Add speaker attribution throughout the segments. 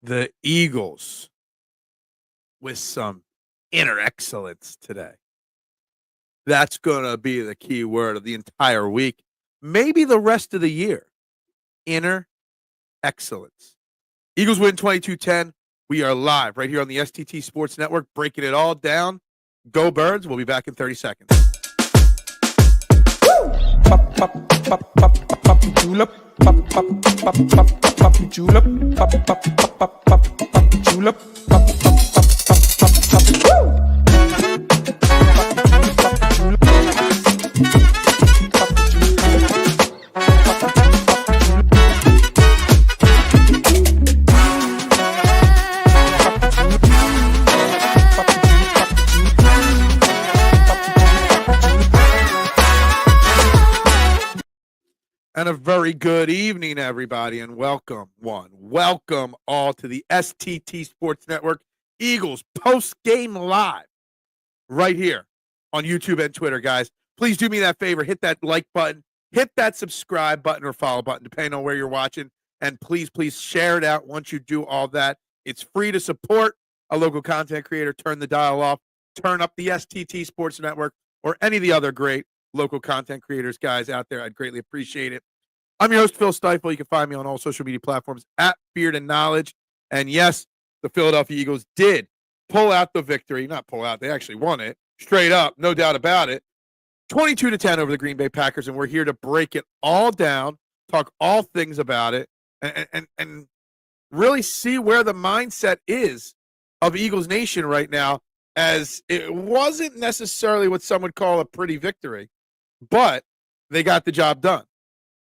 Speaker 1: The Eagles with some inner excellence today. That's going to be the key word of the entire week, maybe the rest of the year. Inner excellence. Eagles win 22-10. We are live right here on the STT Sports Network, breaking it all down. Go Birds. We'll be back in 30 seconds.
Speaker 2: Pop, pop, pop, pop, pop, julep. Pop, pop, pop, pop, pop, julep. Pop, pop, pop, pop, pop, julep. Pop, pop, pop, pop, pop, woo!
Speaker 1: And a very good evening, everybody, and welcome all to the STT Sports Network Eagles post-game live right here on YouTube and Twitter, guys. Please do me that favor. Hit that like button, hit that subscribe button or follow button, depending on where you're watching, and please share it out once you do all that. It's free to support a local content creator. Turn the dial off, turn up the STT Sports Network, or any of the other great local content creators, guys, out there. I'd greatly appreciate it. I'm your host, Phil Stiefel. You can find me on all social media platforms at Beard and Knowledge. And yes, the Philadelphia Eagles did pull out the victory. Not pull out, they actually won it. Straight up, no doubt about it. 22-10 over the Green Bay Packers, and we're here to break it all down, talk all things about it, and really see where the mindset is of Eagles Nation right now, as it wasn't necessarily what some would call a pretty victory, but they got the job done.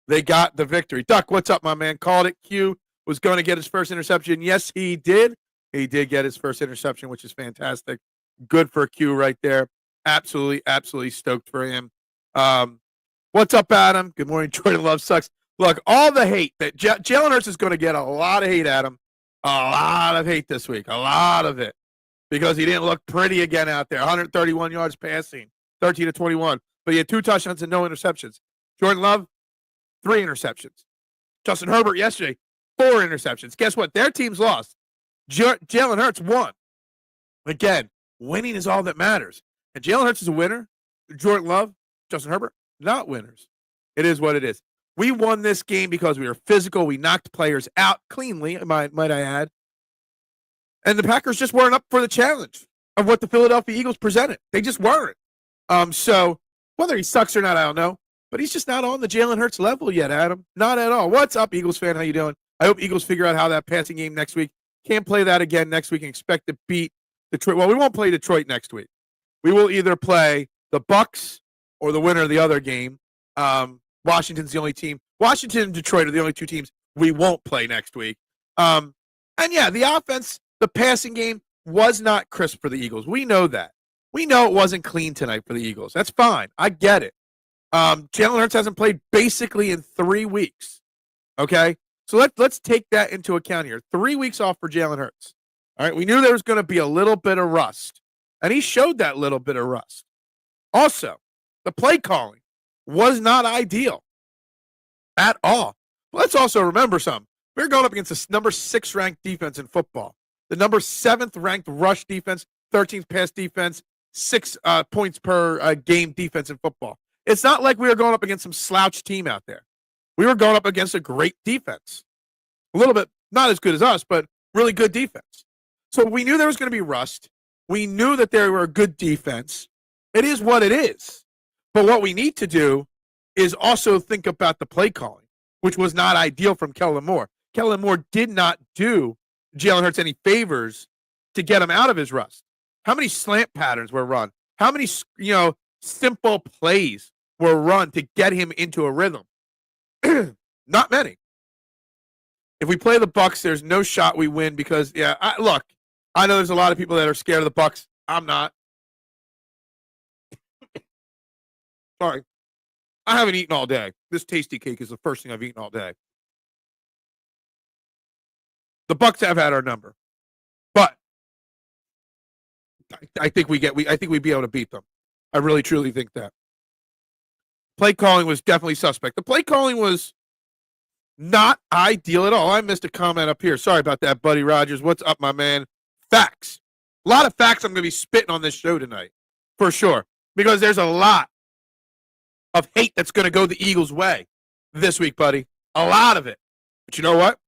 Speaker 1: They got the victory. Duck, what's up, my man? Called it. Q was going to get his first interception. Yes, he did. He did get his first interception, which is fantastic. Good for Q right there. Absolutely stoked for him. What's up, Adam? Good morning. Jordan Love sucks. Look, all the hate that Jalen Hurts is going to get a lot of hate, Adam. A lot of hate this week. A lot of it. Because he didn't look pretty again out there. 131 yards passing, 13-21. But he had 2 touchdowns and no interceptions. Jordan Love, 3 interceptions. Justin Herbert yesterday, 4 interceptions. Guess what? Their teams lost. Jalen Hurts won. Again, winning is all that matters. And Jalen Hurts is a winner. Jordan Love, Justin Herbert, not winners. It is what it is. We won this game because we were physical. We knocked players out cleanly, might I add. And the Packers just weren't up for the challenge of what the Philadelphia Eagles presented. They just weren't. So whether he sucks or not, I don't know. But he's just not on the Jalen Hurts level yet, Adam. Not at all. What's up, Eagles fan? How you doing? I hope Eagles figure out how that passing game next week. Can't play that again next week and expect to beat Detroit. Well, we won't play Detroit next week. We will either play the Bucs or the winner of the other game. Washington's the only team. Washington and Detroit are the only 2 teams we won't play next week. And yeah, the offense, the passing game was not crisp for the Eagles. We know that. We know it wasn't clean tonight for the Eagles. That's fine. I get it. Jalen Hurts hasn't played basically in 3 weeks. Okay? So let's take that into account here. 3 weeks off for Jalen Hurts. All right? We knew there was going to be a little bit of rust. And he showed that little bit of rust. Also, the play calling was not ideal at all. Let's also remember something. We're going up against the number 6 ranked defense in football. The number 7th ranked rush defense, 13th pass defense, 6 points per game defense in football. It's not like we were going up against some slouch team out there. We were going up against a great defense. A little bit, not as good as us, but really good defense. So we knew there was going to be rust. We knew that they were a good defense. It is what it is. But what we need to do is also think about the play calling, which was not ideal from Kellen Moore. Kellen Moore did not do Jalen Hurts any favors to get him out of his rust. How many slant patterns were run? How many, simple plays were run to get him into a rhythm? Not many. If we play the Bucs, there's no shot we win because, look, I know there's a lot of people that are scared of the Bucs. I'm not. Sorry. I haven't eaten all day. This tasty cake is the first thing I've eaten all day. The Bucs have had our number. But I think we'd be able to beat them. I really, truly think that. Play calling was definitely suspect. The play calling was Not ideal at all. I missed a comment up here. Sorry about that, Buddy Rogers. What's up, my man? Facts. A lot of facts I'm going to be spitting on this show tonight, for sure, because there's a lot of hate that's going to go the Eagles' way this week, buddy. A lot of it. But you know what?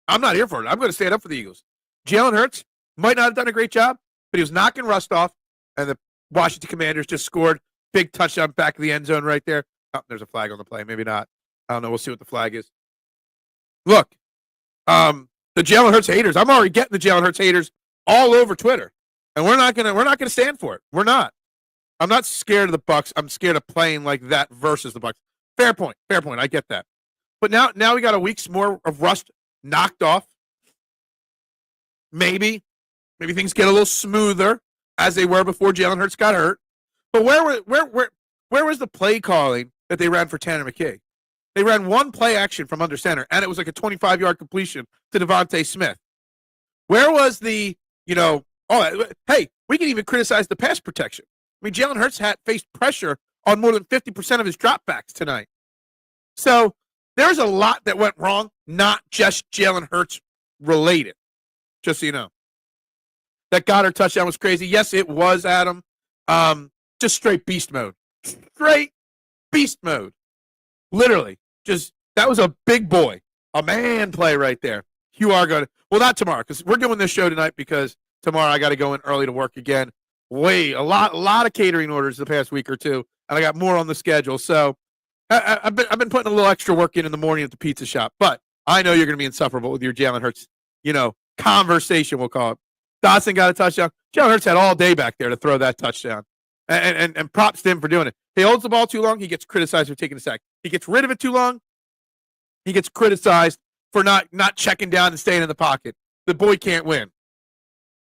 Speaker 1: I'm not here for it. I'm going to stand up for the Eagles. Jalen Hurts might not have done a great job, but he was knocking rust off, and the Washington Commanders just scored. Big touchdown back of the end zone right there. Oh, there's a flag on the play. Maybe not. I don't know. We'll see what the flag is. Look, the Jalen Hurts haters. I'm already getting the Jalen Hurts haters all over Twitter, and we're not gonna stand for it. We're not. I'm not scared of the Bucs. I'm scared of playing like that versus the Bucs. Fair point. Fair point. I get that. But now we got a week's more of rust knocked off. Maybe things get a little smoother as they were before Jalen Hurts got hurt. But where was the play calling that they ran for Tanner McKay? They ran one play action from under center, and it was like a 25-yard completion to Devontae Smith. Where was the, hey, we can even criticize the pass protection. I mean, Jalen Hurts had faced pressure on more than 50% of his dropbacks tonight. So there's a lot that went wrong, not just Jalen Hurts related, just so you know. That Goddard touchdown was crazy. Yes, it was, Adam. Just straight beast mode. Straight beast mode. Literally. That was a big boy. A man play right there. You are going to, well, not tomorrow, because we're doing this show tonight because tomorrow I got to go in early to work again. A lot of catering orders the past week or two, and I got more on the schedule. So I've been putting a little extra work in the morning at the pizza shop, but I know you're going to be insufferable with your Jalen Hurts, conversation, we'll call it. Dotson got a touchdown. Jalen Hurts had all day back there to throw that touchdown. And props to him for doing it. He holds the ball too long, he gets criticized for taking a sack. He gets rid of it too long, he gets criticized for not checking down and staying in the pocket. The boy can't win.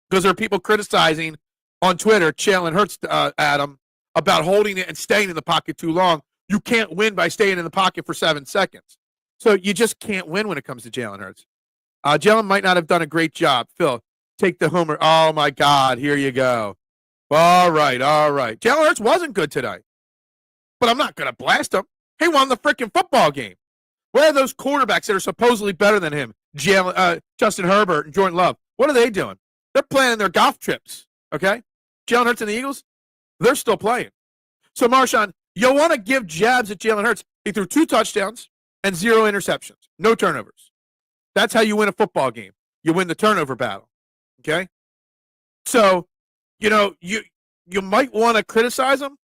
Speaker 1: Because there are people criticizing on Twitter, Jalen Hurts, Adam, about holding it and staying in the pocket too long. You can't win by staying in the pocket for 7 seconds. So you just can't win when it comes to Jalen Hurts. Jalen might not have done a great job. Phil, take the homer. Oh, my God, here you go. All right. Jalen Hurts wasn't good today. But I'm not going to blast him. He won the freaking football game. Where are those quarterbacks that are supposedly better than him? Justin Herbert and Jordan Love. What are they doing? They're planning their golf trips, okay? Jalen Hurts and the Eagles, they're still playing. So, Marshawn, you'll want to give jabs at Jalen Hurts. He threw 2 touchdowns and 0 interceptions. No turnovers. That's how you win a football game. You win the turnover battle, okay? So, you might want to criticize him,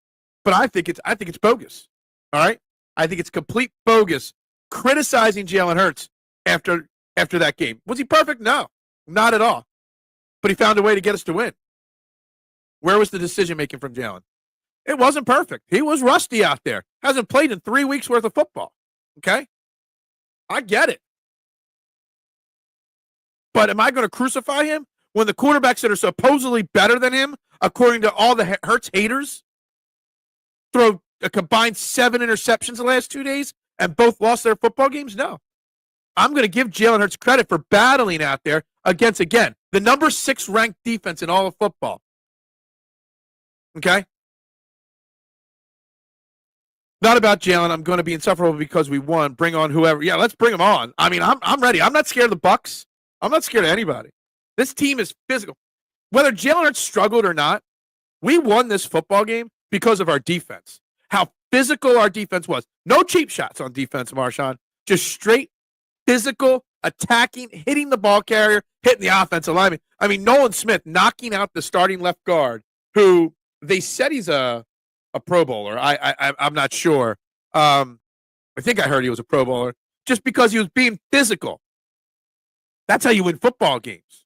Speaker 1: but I think it's bogus. All right? I think it's complete bogus criticizing Jalen Hurts after that game. Was he perfect? No, not at all. But he found a way to get us to win. Where was the decision making from Jalen? It wasn't perfect. He was rusty out there. Hasn't played in 3 weeks worth of football. Okay? I get it. But am I going to crucify him when the quarterbacks that are supposedly better than him, according to all the Hurts haters, throw a combined 7 interceptions the last 2 days and both lost their football games? No. I'm going to give Jalen Hurts credit for battling out there against, again, the number 6 ranked defense in all of football. Okay? Not about Jalen. I'm going to be insufferable because we won. Bring on whoever. Yeah, let's bring them on. I mean, I'm ready. I'm not scared of the Bucs. I'm not scared of anybody. This team is physical. Whether Jalen Hurts struggled or not, we won this football game because of our defense. How physical our defense was. No cheap shots on defense, Marshawn. Just straight physical, attacking, hitting the ball carrier, hitting the offensive lineman. I mean, Nolan Smith knocking out the starting left guard, who they said he's a Pro Bowler. I'm not sure. I think I heard he was a Pro Bowler. Just because he was being physical. That's how you win football games.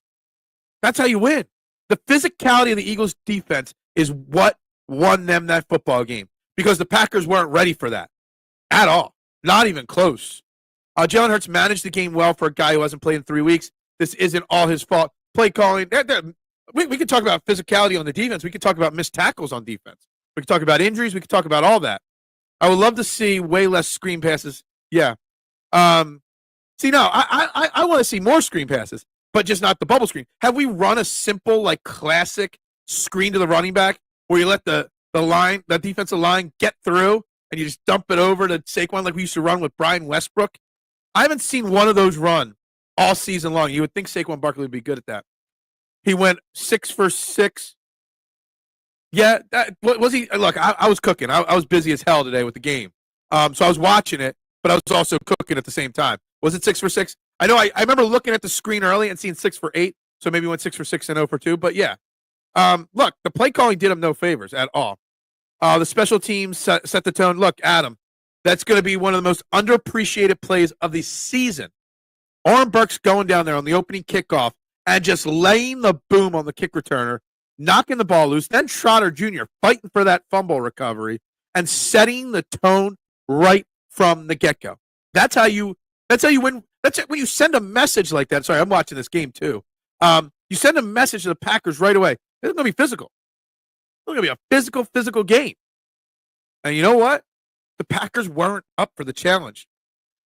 Speaker 1: That's how you win. The physicality of the Eagles' defense is what won them that football game because the Packers weren't ready for that at all. Not even close. Jalen Hurts managed the game well for a guy who hasn't played in 3 weeks. This isn't all his fault. Play calling. We could talk about physicality on the defense. We could talk about missed tackles on defense. We could talk about injuries. We could talk about all that. I would love to see way less screen passes. Yeah. I want to see more screen passes, but just not the bubble screen. Have we run a simple, classic screen to the running back where you let the defensive line get through and you just dump it over to Saquon like we used to run with Brian Westbrook I haven't seen one of those run all season long. You would think Saquon Barkley would be good at that. He went 6 for 6. Yeah, that was he. Look, I was cooking. I was busy as hell today with the game. So I was watching it, but I was also cooking at the same time. Was it 6 for 6? I know. I remember looking at the screen early and seeing 6 for 8. So maybe went 6 for 6 and 0 for 2. But yeah, look, the play calling did him no favors at all. The special teams set the tone. Look, Adam, that's going to be one of the most underappreciated plays of the season. Oren Burks going down there on the opening kickoff and just laying the boom on the kick returner, knocking the ball loose. Then Trotter Jr. fighting for that fumble recovery and setting the tone right from the get-go. That's how you win. That's when you send a message like that. Sorry, I'm watching this game too. You send a message to the Packers right away. It's going to be physical. It's going to be a physical game. And you know what? The Packers weren't up for the challenge.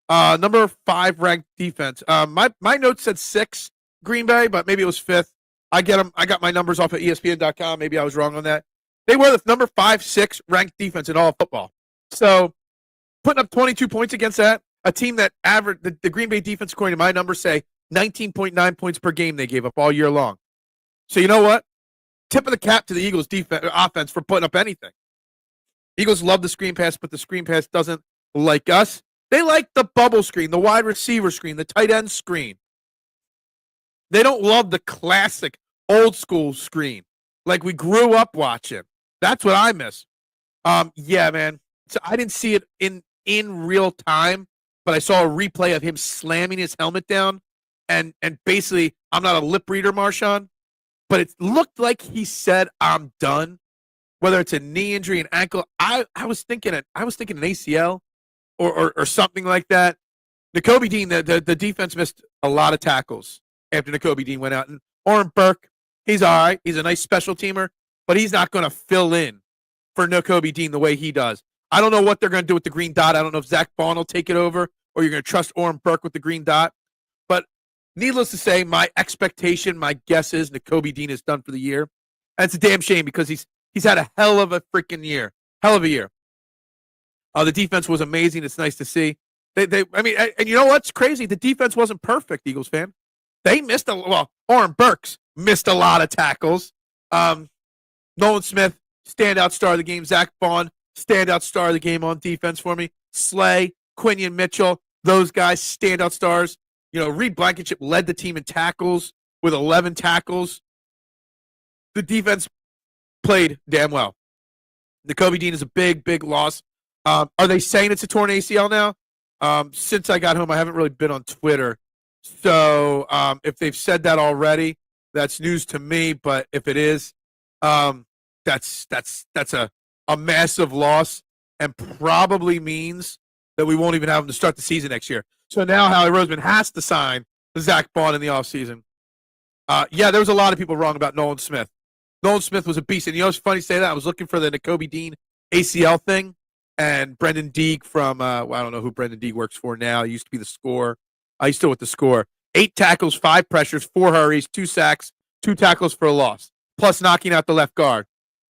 Speaker 1: Number 5 ranked defense. My notes said 6 Green Bay, but maybe it was 5th. I got my numbers off of ESPN.com. Maybe I was wrong on that. They were the number 5, 6 ranked defense in all of football. So putting up 22 points against that, a team that averaged the Green Bay defense, according to my numbers, say 19.9 points per game they gave up all year long. So you know what? Tip of the cap to the Eagles offense for putting up anything. Eagles love the screen pass, but the screen pass doesn't like us. They like the bubble screen, the wide receiver screen, the tight end screen. They don't love the classic old school screen like we grew up watching. That's what I miss. Yeah, man. So I didn't see it in real time, but I saw a replay of him slamming his helmet down, and basically, I'm not a lip reader, Marshawn, but it looked like he said, "I'm done." Whether it's a knee injury, an ankle, I was thinking an ACL or something like that. Nakobe Dean, the defense missed a lot of tackles after Nakobe Dean went out, and Oren Burke, he's all right. He's a nice special teamer, but he's not going to fill in for Nakobe Dean the way he does. I don't know what they're going to do with the green dot. I don't know if Zach Bond will take it over or you're going to trust Oren Burke with the green dot. But needless to say, my expectation, my guess is Nakobe Dean is done for the year. And it's a damn shame because he's had a hell of a freaking year. Hell of a year. The defense was amazing. It's nice to see. And you know what's crazy? The defense wasn't perfect, Eagles fan. They missed Oren Burks missed a lot of tackles. Nolan Smith, standout star of the game. Zach Bond, standout star of the game on defense for me. Slay, Quinion Mitchell, those guys, standout stars. You know, Reed Blankenship led the team in tackles with 11 tackles. The defense played damn well. Nakobe Dean is a big, big loss. Are they saying it's a torn ACL now? Since I got home, I haven't really been on Twitter. So if they've said that already, that's news to me. But if it is, that's a massive loss and probably means that we won't even have him to start the season next year. So now Howie Roseman has to sign Zach Bond in the offseason. Yeah, there was a lot of people wrong about Nolan Smith. Nolan Smith was a beast. And you know it's funny to say that? I was looking for the Nakobe Dean ACL thing, and Brendan Deeg from, I don't know who Brendan Deeg works for now. He used to be the score. He's still with the score. 8 tackles, 5 pressures, 4 hurries, 2 sacks, 2 tackles for a loss, plus knocking out the left guard.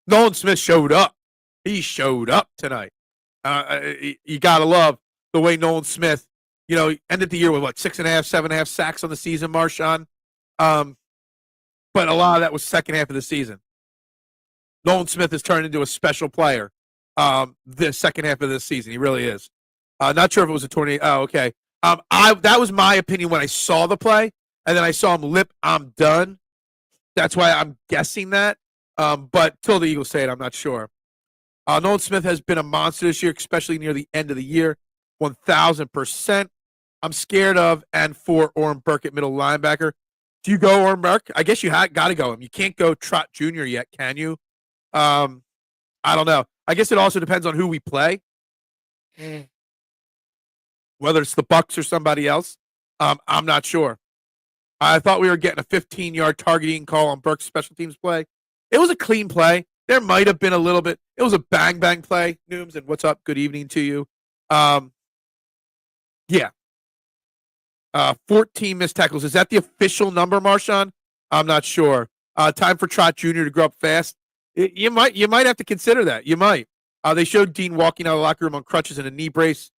Speaker 1: Nolan Smith showed up. He showed up tonight. You got to love the way Nolan Smith, you know, ended the year with, 6.5, 7.5 sacks on the season, Marshawn. But a lot of that was second half of the season. Nolan Smith has turned into a special player the second half of this season. He really is. Not sure if it was a tornado. Oh, okay. That was my opinion when I saw the play, and then I saw him lip, "I'm done." That's why I'm guessing that. But till the Eagles say it, I'm not sure. Nolan Smith has been a monster this year, especially near the end of the year. 1,000%. I'm scared of and for Oren Burke at middle linebacker. Do you go Oren Burke? I guess you got to go him. You can't go Trot Jr. yet, can you? I don't know. I guess it also depends on who we play. Whether it's the Bucs or somebody else, I'm not sure. I thought we were getting a 15-yard targeting call on Burke's special teams play. It was a clean play. There might have been a little bit. It was a bang-bang play. Nooms, and what's up? Good evening to you. Yeah. 14 missed tackles. Is that the official number, Marshawn? I'm not sure. Time for Trot Jr. to grow up fast. You might have to consider that. You might. They showed Dean walking out of the locker room on crutches and a knee brace.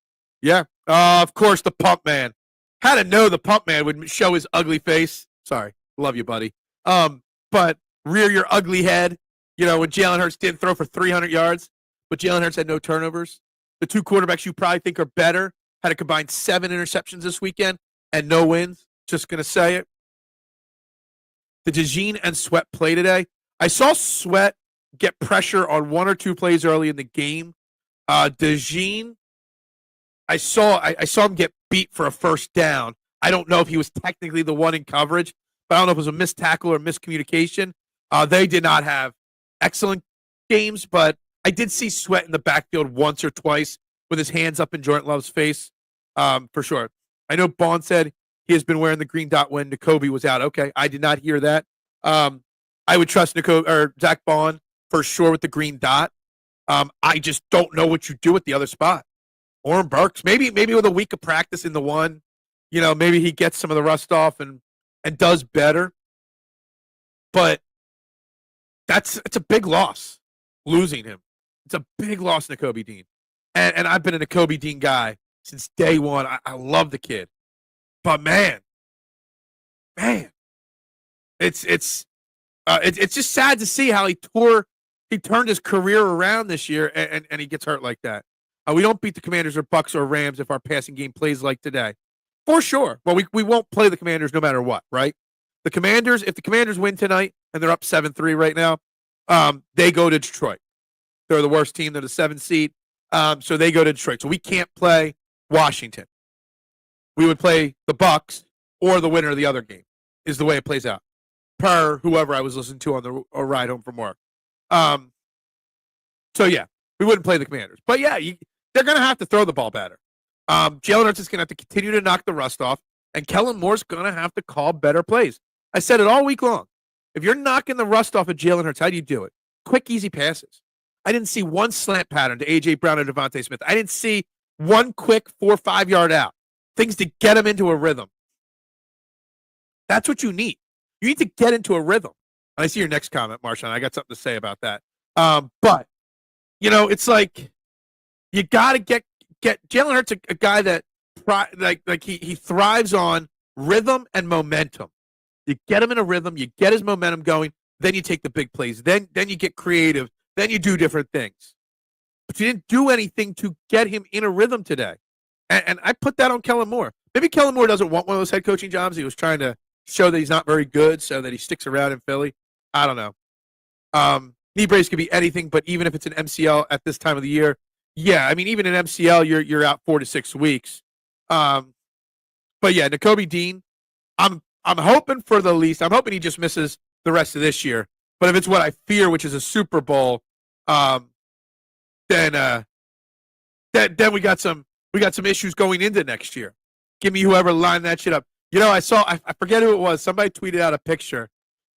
Speaker 1: Yeah. Of course, the pump man. had to know the pump man would show his ugly face. Sorry, love you, buddy. But rear your ugly head. You know, when Jalen Hurts didn't throw for 300 yards, but Jalen Hurts had no turnovers. The two quarterbacks you probably think are better had a combined 7 interceptions this weekend and no wins. Just going to say it. Did DeJean and Sweat play today? I saw Sweat get pressure on 1 or 2 plays early in the game. DeJean, I saw him get beat for a first down. I don't know if he was technically the one in coverage, but I don't know if it was a missed tackle or miscommunication. They did not have excellent games, but I did see Sweat in the backfield once or twice with his hands up in Jordan Love's face, for sure. I know Bond said he has been wearing the green dot when Nakobe was out. Okay, I did not hear that. I would trust Zach Bond for sure with the green dot. I just don't know what you do at the other spot. Oren Burks, maybe with a week of practice in the one, you know, maybe he gets some of the rust off and does better. But it's a big loss, losing him. It's a big loss, Nakobe Dean. And I've been a Nakobe Dean guy since day one. I love the kid. But man, it's just sad to see how he turned his career around this year and he gets hurt like that. We don't beat the Commanders or Bucks or Rams if our passing game plays like today. For sure. Well, we won't play the Commanders no matter what, right? If the Commanders win tonight and they're up 7-3 right now, they go to Detroit. They're the worst team. They're the 7th seed. So they go to Detroit. So we can't play Washington. We would play the Bucks or the winner of the other game is the way it plays out. Per whoever I was listening to on the ride home from work. So, yeah, we wouldn't play the Commanders. But, yeah, they're going to have to throw the ball better. Jalen Hurts is going to have to continue to knock the rust off, and Kellen Moore's going to have to call better plays. I said it all week long. If you're knocking the rust off of Jalen Hurts, how do you do it? Quick, easy passes. I didn't see one slant pattern to A.J. Brown or Devontae Smith. I didn't see one quick 4 or 5 yard out. Things to get him into a rhythm. That's what you need. You need to get into a rhythm. And I see your next comment, Marshawn. I got something to say about that. But, you know, it's like you got to get Jalen Hurts a guy that he thrives on rhythm and momentum. You get him in a rhythm, you get his momentum going, then you take the big plays. Then you get creative. Then you do different things. But you didn't do anything to get him in a rhythm today. And I put that on Kellen Moore. Maybe Kellen Moore doesn't want one of those head coaching jobs. He was trying to show that he's not very good so that he sticks around in Philly. I don't know. Knee brace could be anything, but even if it's an MCL at this time of the year, yeah, I mean, even an MCL, you're out 4 to 6 weeks. But yeah, Nakobe Dean, I'm hoping for the least. I'm hoping he just misses the rest of this year. But if it's what I fear, which is a Super Bowl, then we got some issues going into next year. Give me whoever lined that shit up. You know, I forget who it was. Somebody tweeted out a picture,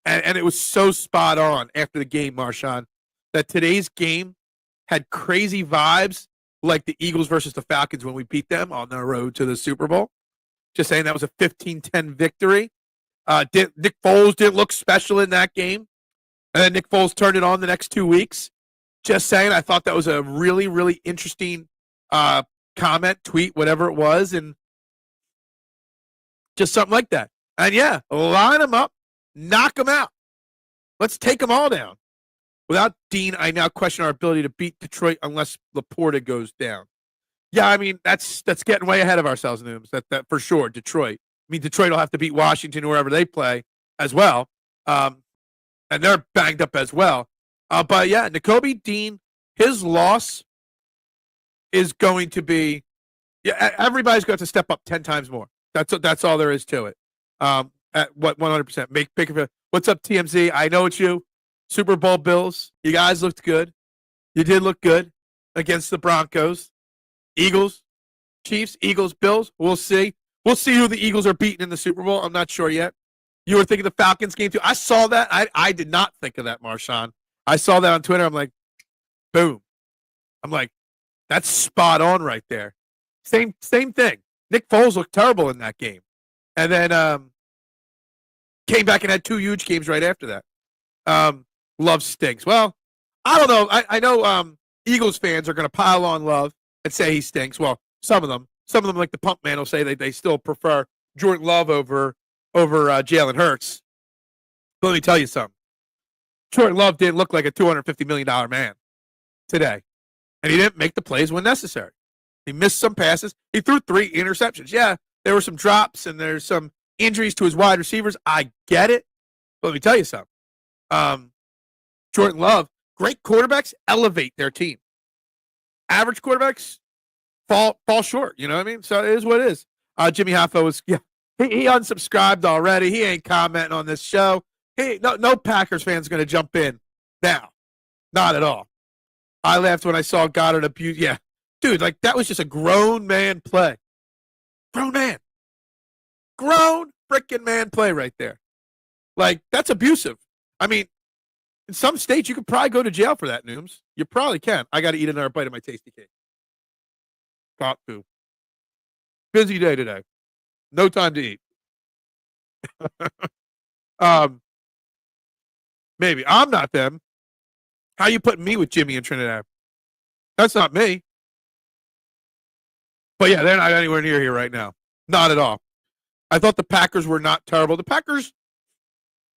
Speaker 1: and it was so spot on after the game, Marshawn, that today's game had crazy vibes like the Eagles versus the Falcons when we beat them on the road to the Super Bowl. Just saying that was a 15-10 victory. Nick Foles didn't look special in that game. And then Nick Foles turned it on the next 2 weeks. Just saying, I thought that was a really, really interesting comment, tweet, whatever it was, and just something like that. And yeah, line them up, knock them out. Let's take them all down. Without Dean, I now question our ability to beat Detroit unless Laporta goes down. Yeah, I mean, that's getting way ahead of ourselves, Nooms. That for sure, Detroit. I mean, Detroit will have to beat Washington or wherever they play as well. And they're banged up as well. But yeah, Nakobe Dean, his loss is going to be, yeah, everybody's going to have to step up 10 times more. That's all there is to it. At what 100%. Make Baker. What's up, TMZ? I know it's you. Super Bowl Bills. You guys looked good. You did look good against the Broncos. Eagles, Chiefs, Eagles, Bills. We'll see. We'll see who the Eagles are beating in the Super Bowl. I'm not sure yet. You were thinking the Falcons game too. I saw that. I did not think of that, Marshawn. I saw that on Twitter. I'm like, boom. I'm like, that's spot on right there. Same thing. Nick Foles looked terrible in that game. And then came back and had 2 huge games right after that. Love stinks. Well, I don't know. I know Eagles fans are going to pile on Love and say he stinks. Well, some of them like the pump man will say they still prefer Jordan Love over Jalen Hurts. But let me tell you something. Jordan Love didn't look like a $250 million man today. And he didn't make the plays when necessary. He missed some passes. He threw 3 interceptions. Yeah, there were some drops and there's some injuries to his wide receivers. I get it. But let me tell you something. Jordan Love, great quarterbacks elevate their team. Average quarterbacks fall short. You know what I mean? So it is what it is. Jimmy Hoffa was, he unsubscribed already. He ain't commenting on this show. No Packers fans going to jump in now. Not at all. I laughed when I saw Goddard abuse. Yeah. Dude, like that was just a grown man play. Grown man. Grown freaking man play right there. Like, that's abusive. I mean, in some states, you could probably go to jail for that, Nooms. You probably can. I got to eat another bite of my tasty cake. Got to. Busy day today. No time to eat. Maybe. I'm not them. How you putting me with Jimmy and Trinidad? That's not me. But yeah, they're not anywhere near here right now. Not at all. I thought the Packers were not terrible. The Packers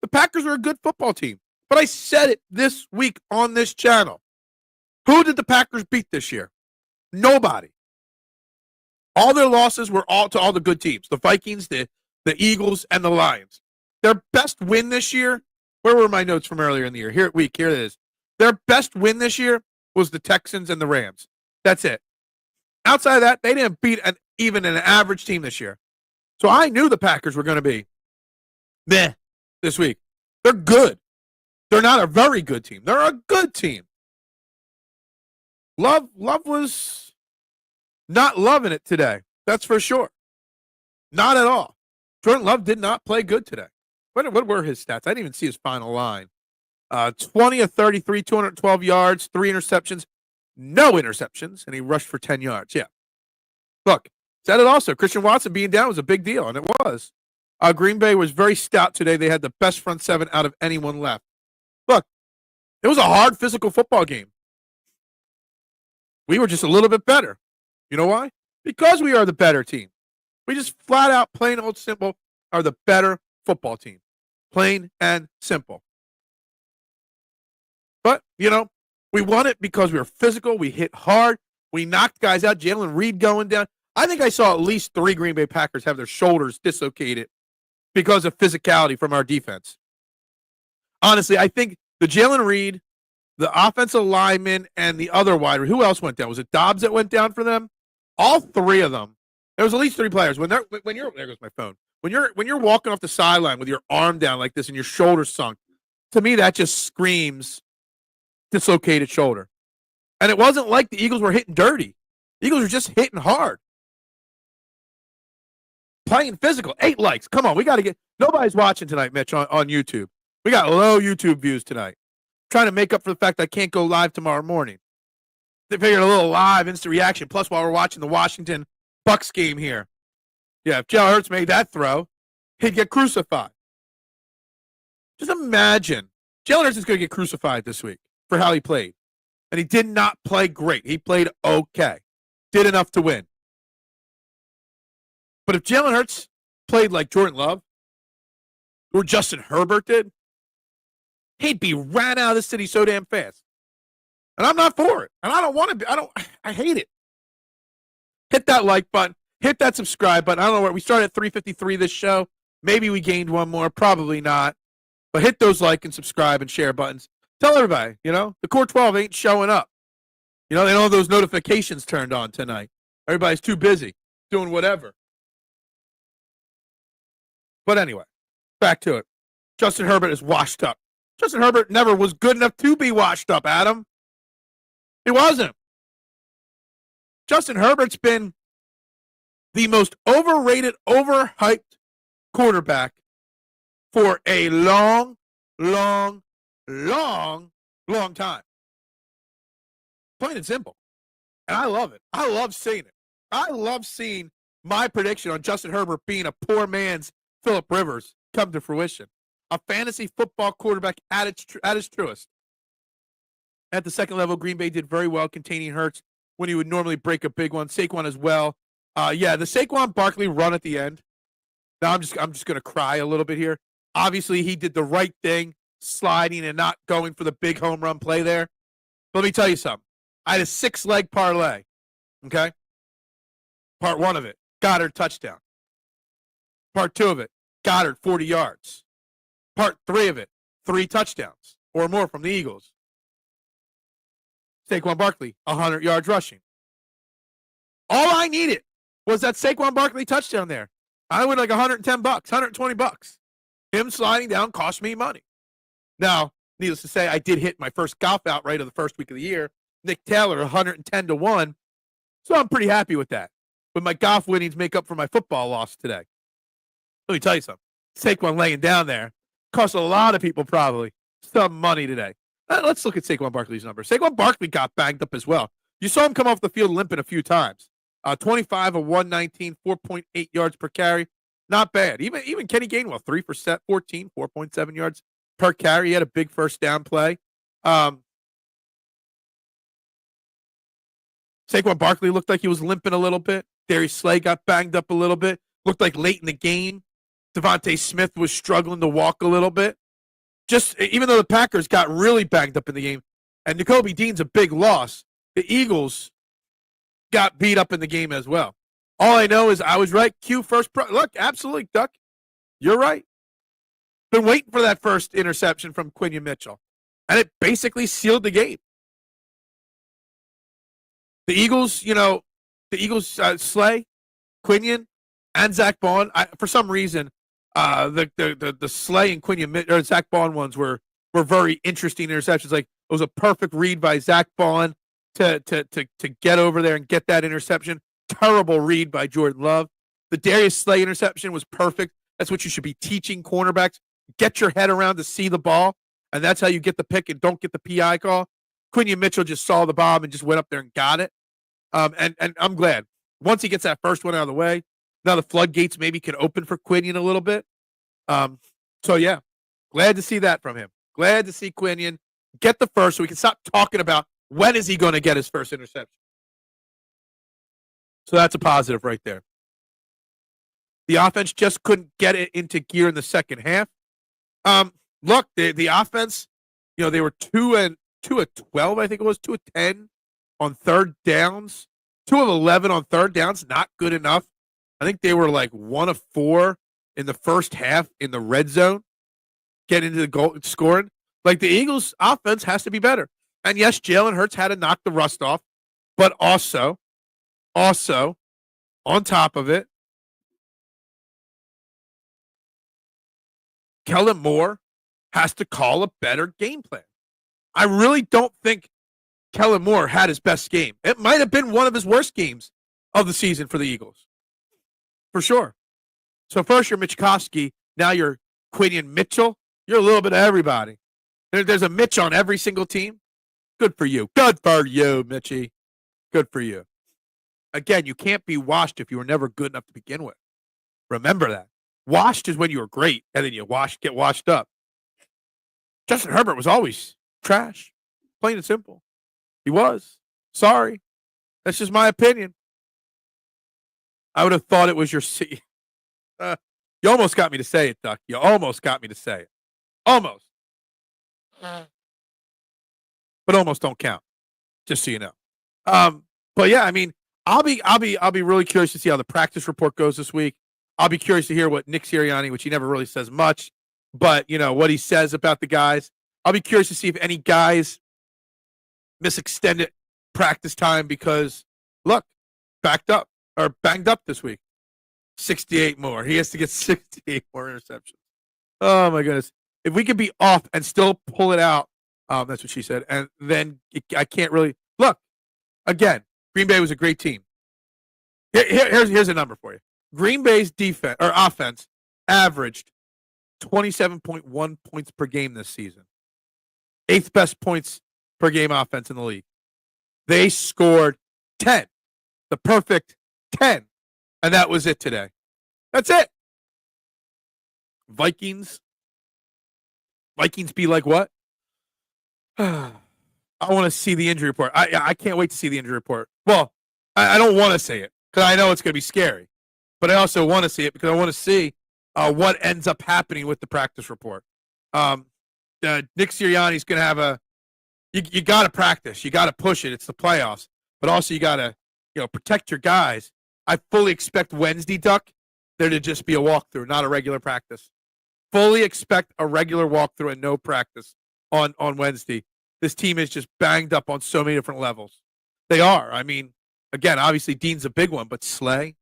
Speaker 1: are a good football team. But I said it this week on this channel. Who did the Packers beat this year? Nobody. All their losses were all to all the good teams. The Vikings, the Eagles, and the Lions. Their best win this year, where were my notes from earlier in the year? Here it is. Their best win this year was the Texans and the Rams. That's it. Outside of that, they didn't beat even an average team this year. So I knew the Packers were going to be meh this week. They're good. They're not a very good team. They're a good team. Love was not loving it today. That's for sure. Not at all. Jordan Love did not play good today. What were his stats? I didn't even see his final line. 20 of 33, 212 yards, 3 interceptions, no interceptions, and he rushed for 10 yards. Yeah. Look, said it also. Christian Watson being down was a big deal, and it was. Green Bay was very stout today. They had the best front seven out of anyone left. Look, it was a hard physical football game. We were just a little bit better. You know why? Because we are the better team. We just flat out, plain old simple, are the better football team. Plain and simple. But, we won it because we were physical. We hit hard. We knocked guys out. Jalen Reed going down. I think I saw at least 3 Green Bay Packers have their shoulders dislocated because of physicality from our defense. Honestly, I think the Jalen Reed, the offensive lineman, and the other wide, who else went down? Was it Dobbs that went down for them? All 3 of them. There was at least 3 players. There goes my phone. When you're walking off the sideline with your arm down like this and your shoulder sunk, to me that just screams dislocated shoulder. And it wasn't like the Eagles were hitting dirty. The Eagles were just hitting hard. Playing physical. 8 likes. Come on, we got to get. Nobody's watching tonight, Mitch, on YouTube. We got low YouTube views tonight. Trying to make up for the fact I can't go live tomorrow morning. They figured a little live instant reaction. Plus, while we're watching the Washington Bucks game here. Yeah, if Jalen Hurts made that throw, he'd get crucified. Just imagine. Jalen Hurts is going to get crucified this week for how he played. And he did not play great. He played okay. Did enough to win. But if Jalen Hurts played like Jordan Love or Justin Herbert did, he'd be ran out of the city so damn fast. And I'm not for it. And I don't want to be. I hate it. Hit that like button. Hit that subscribe button. I don't know where we started at 353 this show. Maybe we gained one more. Probably not. But hit those like and subscribe and share buttons. Tell everybody, the Core 12 ain't showing up. They don't have those notifications turned on tonight. Everybody's too busy doing whatever. But anyway, back to it. Justin Herbert is washed up. Justin Herbert never was good enough to be washed up, Adam. He wasn't. Justin Herbert's been the most overrated, overhyped quarterback for a long time. Plain and simple. And I love it. I love seeing it. I love seeing my prediction on Justin Herbert being a poor man's Phillip Rivers come to fruition. A fantasy football quarterback at its truest. At the second level, Green Bay did very well containing Hurts when he would normally break a big one. Saquon as well. The Saquon Barkley run at the end Now I'm just going to cry a little bit here. Obviously, he did the right thing, sliding and not going for the big home run play there. But let me tell you something. I had a 6-leg parlay, okay? Part 1 of it, Goddard touchdown. Part 2 of it, Goddard 40 yards. Part 3 of it, 3 touchdowns or more from the Eagles. Saquon Barkley, 100 yards rushing. All I needed was that Saquon Barkley touchdown there. I win like $110, $120. Him sliding down cost me money. Now, needless to say, I did hit my first golf outright of the first week of the year. Nick Taylor, 110-1. So I'm pretty happy with that. But my golf winnings make up for my football loss today. Let me tell you something. Saquon laying down there cost a lot of people probably some money today. Let's look at Saquon Barkley's numbers. Saquon Barkley got banged up as well. You saw him come off the field limping a few times. 25 of 119, 4.8 yards per carry. Not bad. Even Kenny Gainwell, 3 for 14, 4.7 yards per carry. He had a big first down play. Saquon Barkley looked like he was limping a little bit. Darius Slay got banged up a little bit. Looked like late in the game, Devontae Smith was struggling to walk a little bit. Just even though the Packers got really banged up in the game, and Nakobe Dean's a big loss, the Eagles got beat up in the game as well. All I know is I was right. Q first. Look, absolutely, Duck. You're right. Been waiting for that first interception from Quinion Mitchell, and it basically sealed the game. The Eagles, Slay, Quinion, and Zach Bond. For some reason, the Slay and Quinion or Zach Bond ones were very interesting interceptions. Like it was a perfect read by Zach Bond to get over there and get that interception. Terrible read by Jordan Love. The Darius Slay interception was perfect. That's what you should be teaching cornerbacks. Get your head around to see the ball, and that's how you get the pick and don't get the PI call. Quinion Mitchell just saw the bomb and just went up there and got it. And I'm glad. Once he gets that first one out of the way, now the floodgates maybe can open for Quinion a little bit. So, yeah, glad to see that from him. Glad to see Quinion get the first so we can stop talking about when is he going to get his first interception. So that's a positive right there. The offense just couldn't get it into gear in the second half. Look, the offense, they were 2 of 12, I think it was, 2 of 10 on third downs, 2 of 11 on third downs, not good enough. I think they were like 1 of 4 in the first half in the red zone, getting into the goal scoring. Like the Eagles' offense has to be better. And yes, Jalen Hurts had to knock the rust off, but also, on top of it, Kellen Moore has to call a better game plan. I really don't think Kellen Moore had his best game. It might have been one of his worst games of the season for the Eagles. For sure. So first you're Michkowski, now you're Quinion Mitchell. You're a little bit of everybody. There's a Mitch on every single team. Good for you. Good for you, Mitchie. Good for you. Again, you can't be washed if you were never good enough to begin with. Remember that. Washed is when you were great, and then you get washed up. Justin Herbert was always trash. Plain and simple. He was. Sorry. That's just my opinion. I would have thought it was your seat. You almost got me to say it, Duck. You almost got me to say it. Almost. But almost don't count. Just so you know. But yeah, I mean, I'll be really curious to see how the practice report goes this week. I'll be curious to hear what Nick Sirianni, which he never really says much, but what he says about the guys. I'll be curious to see if any guys miss extended practice time because look, banged up this week. 68 more. He has to get 68 more interceptions. Oh my goodness. If we could be off and still pull it out, that's what she said. And then I can't really look again. Green Bay was a great team. Here's a number for you. Green Bay's defense or offense averaged 27.1 points per game this season. 8th best points per game offense in the league. They scored 10, the perfect 10, and that was it today. That's it. Vikings be like what? I want to see the injury report. I can't wait to see the injury report. Well, I don't want to say it because I know it's going to be scary. But I also want to see it because I want to see what ends up happening with the practice report. Nick Sirianni's going to have you got to practice. You got to push it. It's the playoffs. But also you got to, protect your guys. I fully expect Wednesday, Duck, there to just be a walkthrough, not a regular practice. Fully expect a regular walkthrough and no practice on Wednesday. This team is just banged up on so many different levels. They are. I mean, again, obviously Dean's a big one, but Slay.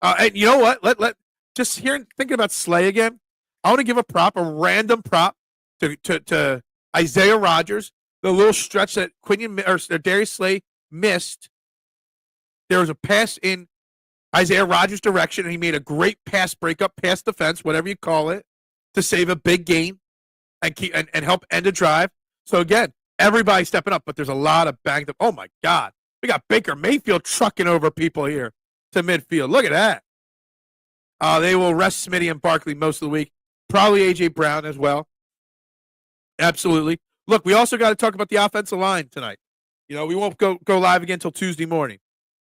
Speaker 1: And you know what? Let just thinking about Slay again. I want to give a random prop to Isaiah Rodgers. The little stretch that Darius Slay missed. There was a pass in Isaiah Rodgers' direction, and he made a great pass breakup, pass defense, whatever you call it, to save a big game and help end a drive. So again, everybody stepping up, but there's a lot of banged up. Oh my God, we got Baker Mayfield trucking over people here to midfield. Look at that. They will rest Smitty and Barkley most of the week. Probably A.J. Brown as well. Absolutely. Look, we also got to talk about the offensive line tonight. We won't go live again until Tuesday morning.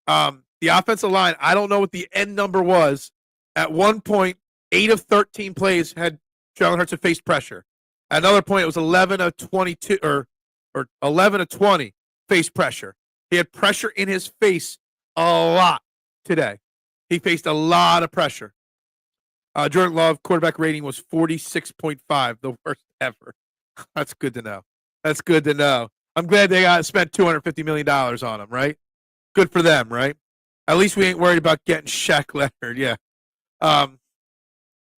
Speaker 1: The offensive line, I don't know what the end number was. At one point, 8 of 13 plays had Jalen Hurts had faced pressure. At another point, it was 11 of 22 or 11 of 20 faced pressure. He had pressure in his face a lot today. He faced a lot of pressure. Jordan Love quarterback rating was 46.5, the worst ever. That's good to know. That's good to know. I'm glad they spent $250 million on him, right? Good for them, right? At least we ain't worried about getting Shaq Leonard, yeah.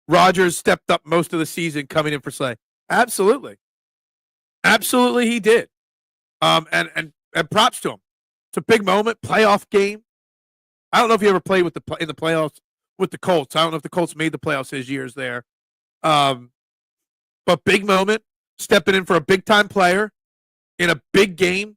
Speaker 1: Rodgers stepped up most of the season coming in for Slay. Absolutely. Absolutely he did. And props to him. It's a big moment, playoff game. I don't know if he ever played in the playoffs with the Colts. I don't know if the Colts made the playoffs his years there. But big moment, stepping in for a big-time player in a big game.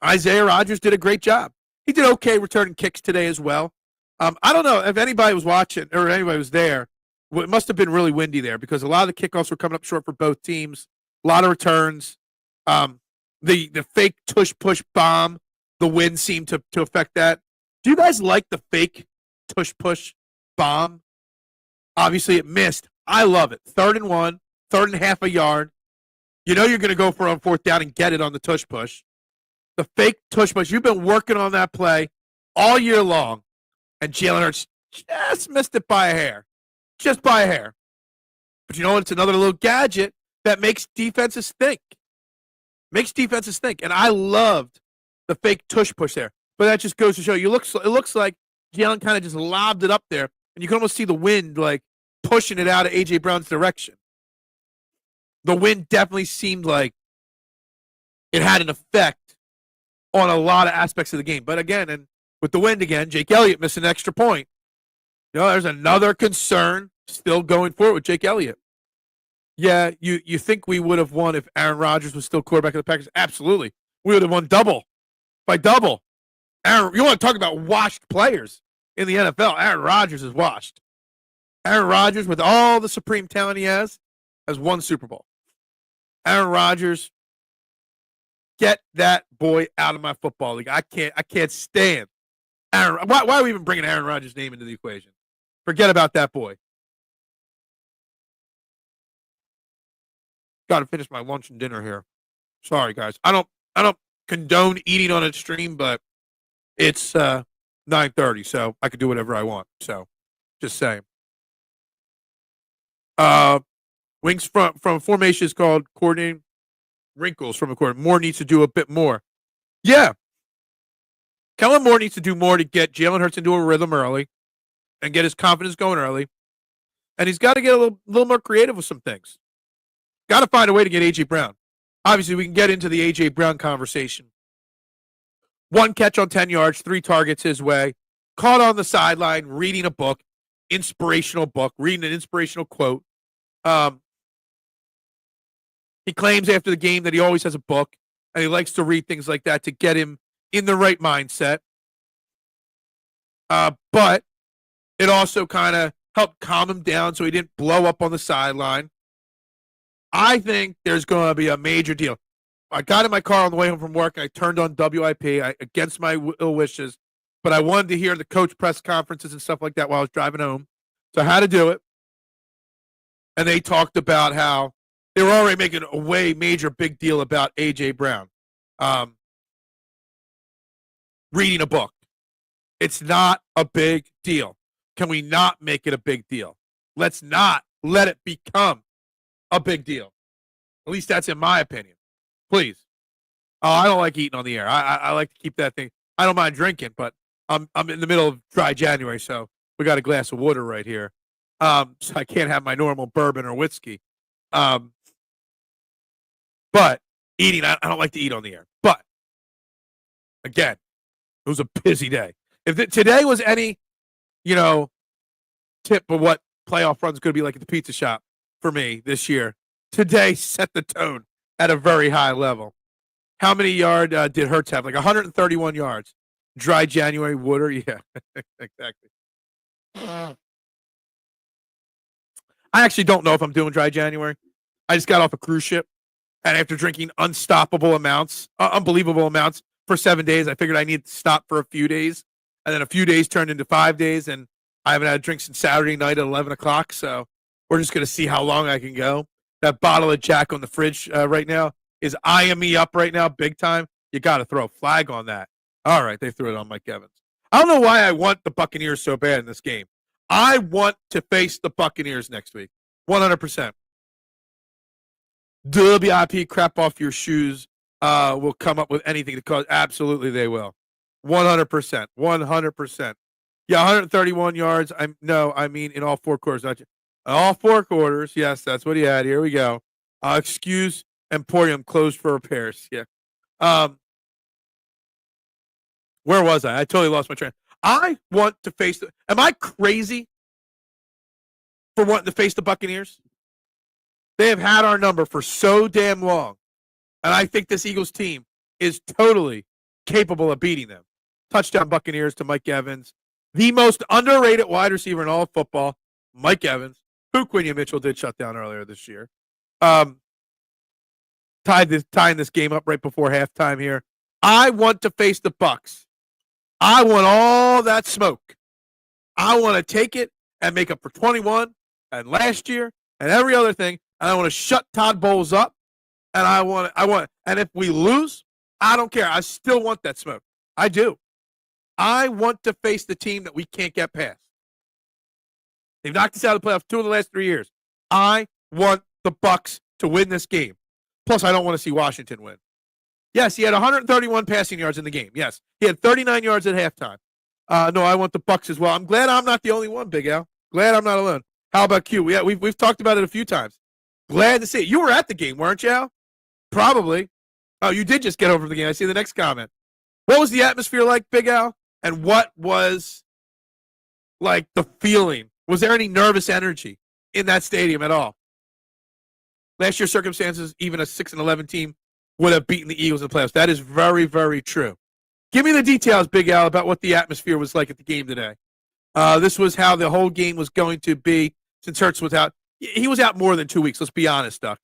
Speaker 1: Isaiah Rodgers did a great job. He did okay returning kicks today as well. I don't know if anybody was watching or anybody was there. It must have been really windy there because a lot of the kickoffs were coming up short for both teams. A lot of returns. The fake tush-push bomb, the wind seemed to affect that. Do you guys like the fake tush-push bomb? Obviously, it missed. I love it. 3rd and 1, 3rd and half a yard. You're going to go for it on 4th down and get it on the tush-push. The fake tush-push. You've been working on that play all year long, and Jalen Hurts just missed it by a hair. Just by a hair. But you know what? It's another little gadget that makes defenses think. And I loved the fake tush-push there. But that just goes to show you, it looks like Jalen kind of just lobbed it up there, and you can almost see the wind like pushing it out of A.J. Brown's direction. The wind definitely seemed like it had an effect on a lot of aspects of the game. But again, and with the wind again, Jake Elliott missed an extra point. There's another concern still going forward with Jake Elliott. Yeah, you think we would have won if Aaron Rodgers was still quarterback of the Packers? Absolutely. We would have won by double. You want to talk about washed players in the NFL? Aaron Rodgers is washed. Aaron Rodgers, with all the supreme talent he has won Super Bowl. Aaron Rodgers, get that boy out of my football league. I can't stand Aaron. Why are we even bringing Aaron Rodgers' name into the equation? Forget about that boy. Got to finish my lunch and dinner here. Sorry, guys. I don't condone eating on a stream, but it's 9:30, so I can do whatever I want. So, just saying. Wings from formation is called coordinating wrinkles from a coordinator. Moore needs to do a bit more. Yeah. Kellen Moore needs to do more to get Jalen Hurts into a rhythm early and get his confidence going early. And he's got to get a little more creative with some things. Got to find a way to get A.J. Brown. Obviously, we can get into the A.J. Brown conversation. 1 catch on 10 yards, 3 targets his way. Caught on the sideline, reading a book, inspirational book, reading an inspirational quote. He claims after the game that he always has a book, and he likes to read things like that to get him in the right mindset. But it also kind of helped calm him down so he didn't blow up on the sideline. I think there's going to be a major deal. I got in my car on the way home from work. I turned on WIP against my ill wishes, but I wanted to hear the coach press conferences and stuff like that while I was driving home. So how to do it. And they talked about how they were already making a major big deal about A.J. Brown reading a book. It's not a big deal. Can we not make it a big deal? Let's not let it become a big deal. At least that's in my opinion. Please. Oh, I don't like eating on the air. I like to keep that thing. I don't mind drinking, but I'm in the middle of dry January, so we got a glass of water right here. So I can't have my normal bourbon or whiskey. But eating, I don't like to eat on the air. But again, it was a busy day. If today was any, tip of what playoff runs going to be like at the pizza shop for me this year, today set the tone at a very high level. How many yards did Hurts have? Like 131 yards. Dry January water, yeah, exactly. I actually don't know if I'm doing dry January. I just got off a cruise ship, and after drinking unbelievable amounts for 7 days, I figured I needed to stop for a few days, and then a few days turned into 5 days, and I haven't had a drink since Saturday night at 11 o'clock, so we're just going to see how long I can go. That bottle of Jack on the fridge right now is eyeing me up right now big time. You got to throw a flag on that. All right, they threw it on Mike Evans. I don't know why I want the Buccaneers so bad in this game. I want to face the Buccaneers next week, 100%. WIP crap off your shoes will come up with anything to cause. Absolutely, they will. 100%. 100%. Yeah, 131 yards. I mean in all four quarters. Not all four quarters. Yes, that's what he had. Here we go. Excuse Emporium closed for repairs. Yeah. Where was I? I totally lost my train. I want to face the. Am I crazy for wanting to face the Buccaneers? They have had our number for so damn long. And I think this Eagles team is totally capable of beating them. Touchdown Buccaneers to Mike Evans. The most underrated wide receiver in all of football, Mike Evans, who Quinion Mitchell did shut down earlier this year. Tying this game up right before halftime here. I want to face the Bucs. I want all that smoke. I want to take it and make up for 21 and last year and every other thing. And I want to shut Todd Bowles up. And and if we lose, I don't care. I still want that smoke. I do. I want to face the team that we can't get past. They've knocked us out of the playoffs 2 of the last 3 years. I want the Bucs to win this game. Plus, I don't want to see Washington win. Yes, he had 131 passing yards in the game. Yes, he had 39 yards at halftime. No, I want the Bucs as well. I'm glad I'm not the only one, Big Al. Glad I'm not alone. How about Q? We've talked about it a few times. Glad to see it. You were at the game, weren't you, Al? Probably. Oh, you did just get over the game. I see the next comment. What was the atmosphere like, Big Al? And what was, like, the feeling? Was there any nervous energy in that stadium at all? Last year's circumstances, even a 6-11 team would have beaten the Eagles in the playoffs. That is very, very true. Give me the details, Big Al, about what the atmosphere was like at the game today. This was how the whole game was going to be since Hurts was out. He was out more than 2 weeks, let's be honest, Duck.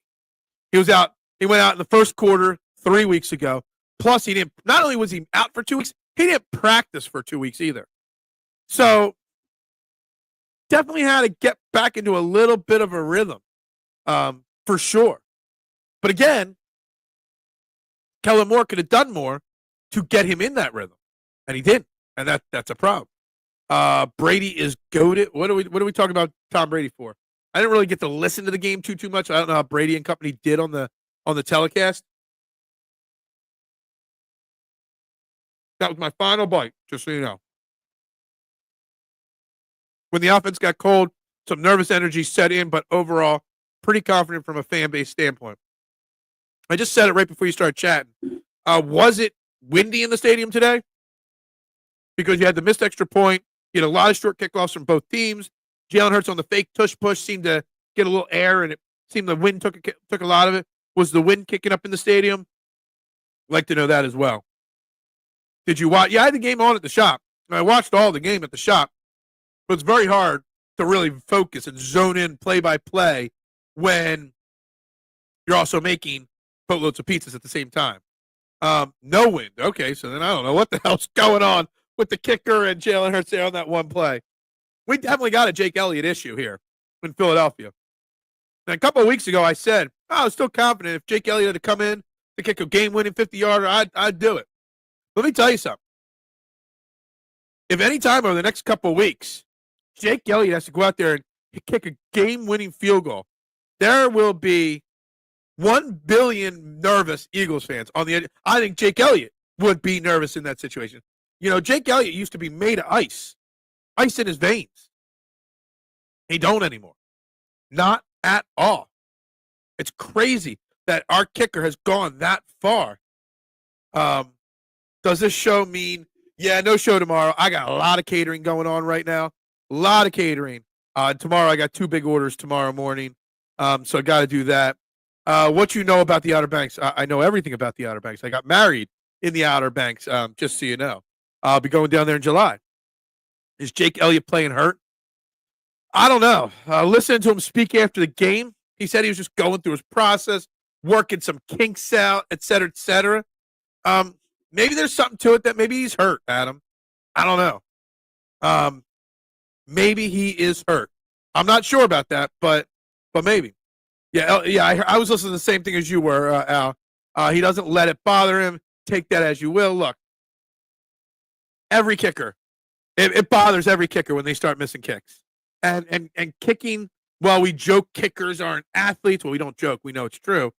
Speaker 1: He was out. He went out in the first quarter 3 weeks ago. Plus, not only was he out for 2 weeks, he didn't practice for 2 weeks either. So, definitely had to get back into a little bit of a rhythm, for sure. But again, Kellen Moore could have done more to get him in that rhythm, and he didn't, and that's a problem. Brady is goated. What are we talking about Tom Brady for? I didn't really get to listen to the game too much. I don't know how Brady and company did on the telecast. That was my final bite, just so you know. When the offense got cold, some nervous energy set in, but overall, pretty confident from a fan base standpoint. I just said it right before you started chatting. Was it windy in the stadium today? Because you had the missed extra point. You had a lot of short kickoffs from both teams. Jalen Hurts on the fake tush push seemed to get a little air, and it seemed the wind took a lot of it. Was the wind kicking up in the stadium? I'd like to know that as well. Did you watch? Yeah, I had the game on at the shop. I watched all the game at the shop. But it's very hard to really focus and zone in play-by-play when you're also making boatloads of pizzas at the same time. No wind. Okay, so then I don't know what the hell's going on with the kicker and Jalen Hurts there on that one play. we definitely got a Jake Elliott issue here in Philadelphia. And a couple of weeks ago, I said, I was still confident if Jake Elliott had to come in to kick a game-winning 50-yarder, I'd do it. Let me tell you something. If any time over the next couple of weeks, Jake Elliott has to go out there and kick a game-winning field goal, there will be 1 billion nervous Eagles fans on the edge. I think Jake Elliott would be nervous in that situation. You know, Jake Elliott used to be made of ice in his veins. He don't anymore. Not at all. It's crazy that our kicker has gone that far. Does this show mean, yeah, no show tomorrow? I got a lot of catering going on right now. A lot of catering. Tomorrow I got 2 big orders tomorrow morning. So I got to do that. What you know about the Outer Banks? I know everything about the Outer Banks. I got married in the Outer Banks, just so you know. I'll be going down there in July. Is Jake Elliott playing hurt? I don't know. Listening to him speak after the game, he said he was just going through his process, working some kinks out, et cetera, et cetera. Maybe there's something to it that maybe he's hurt, Adam. I don't know. Maybe he is hurt. I'm not sure about that, but maybe. Yeah. I was listening to the same thing as you were, Al. He doesn't let it bother him. Take that as you will. Look, every kicker, it bothers every kicker when they start missing kicks. And kicking, well, we joke kickers aren't athletes. Well, we don't joke. We know it's true.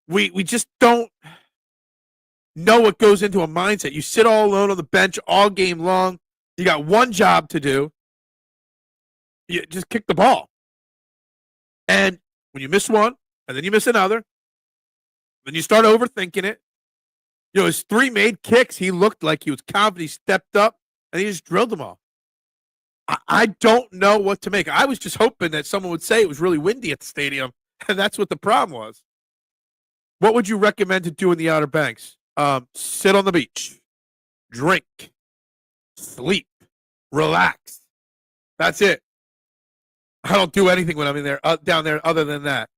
Speaker 1: We just don't know what goes into a mindset. You sit all alone on the bench all game long. You got one job to do. You just kick the ball. And when you miss one, and then you miss another, then you start overthinking it. You know, his 3 made kicks, he looked like he was confident. He stepped up, and he just drilled them all. I don't know what to make. I was just hoping that someone would say it was really windy at the stadium, and that's what the problem was. What would you recommend to do in the Outer Banks? Sit on the beach, drink, sleep, relax. That's it. I don't do anything when I'm in there, down there, other than that.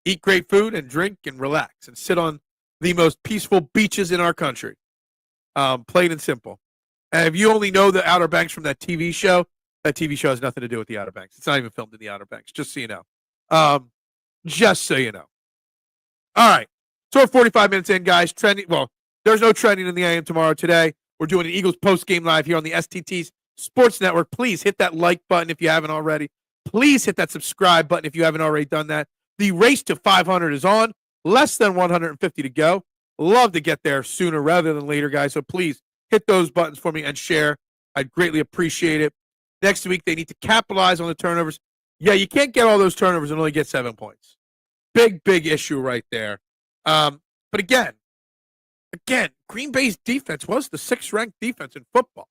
Speaker 1: Eat great food and drink and relax and sit on the most peaceful beaches in our country. Plain and simple. And if you only know the Outer Banks from that TV show has nothing to do with the Outer Banks. It's not even filmed in the Outer Banks, just so you know. Just so you know. All right. So we're 45 minutes in, guys. Trending. Well, there's no trending in the AM tomorrow today. We're doing an Eagles post-game live here on the STT's Sports Network. Please hit that like button if you haven't already. Please hit that subscribe button if you haven't already done that. The race to 500 is on. Less than 150 to go. Love to get there sooner rather than later, guys. So please hit those buttons for me and share. I'd greatly appreciate it. Next week, they need to capitalize on the turnovers. Yeah, you can't get all those turnovers and only get 7 points. Big issue right there. But again, Green Bay's defense was the 6th-ranked defense in football.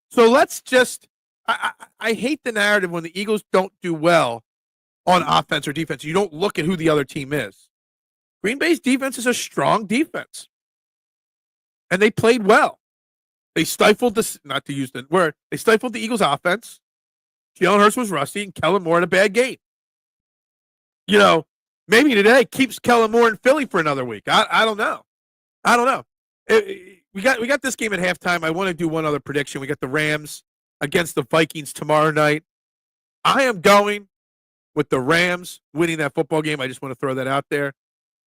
Speaker 1: So let's just I hate the narrative when the Eagles don't do well on offense or defense. You don't look at who the other team is. Green Bay's defense is a strong defense. And they played well. They stifled the Eagles' offense. Jalen Hurts was rusty, and Kellen Moore had a bad game. You know, maybe today keeps Kellen Moore in Philly for another week. I don't know. We got this game at halftime. I want to do one other prediction. We got the Rams against the Vikings tomorrow night. I am going with the Rams winning that football game. I just want to throw that out there.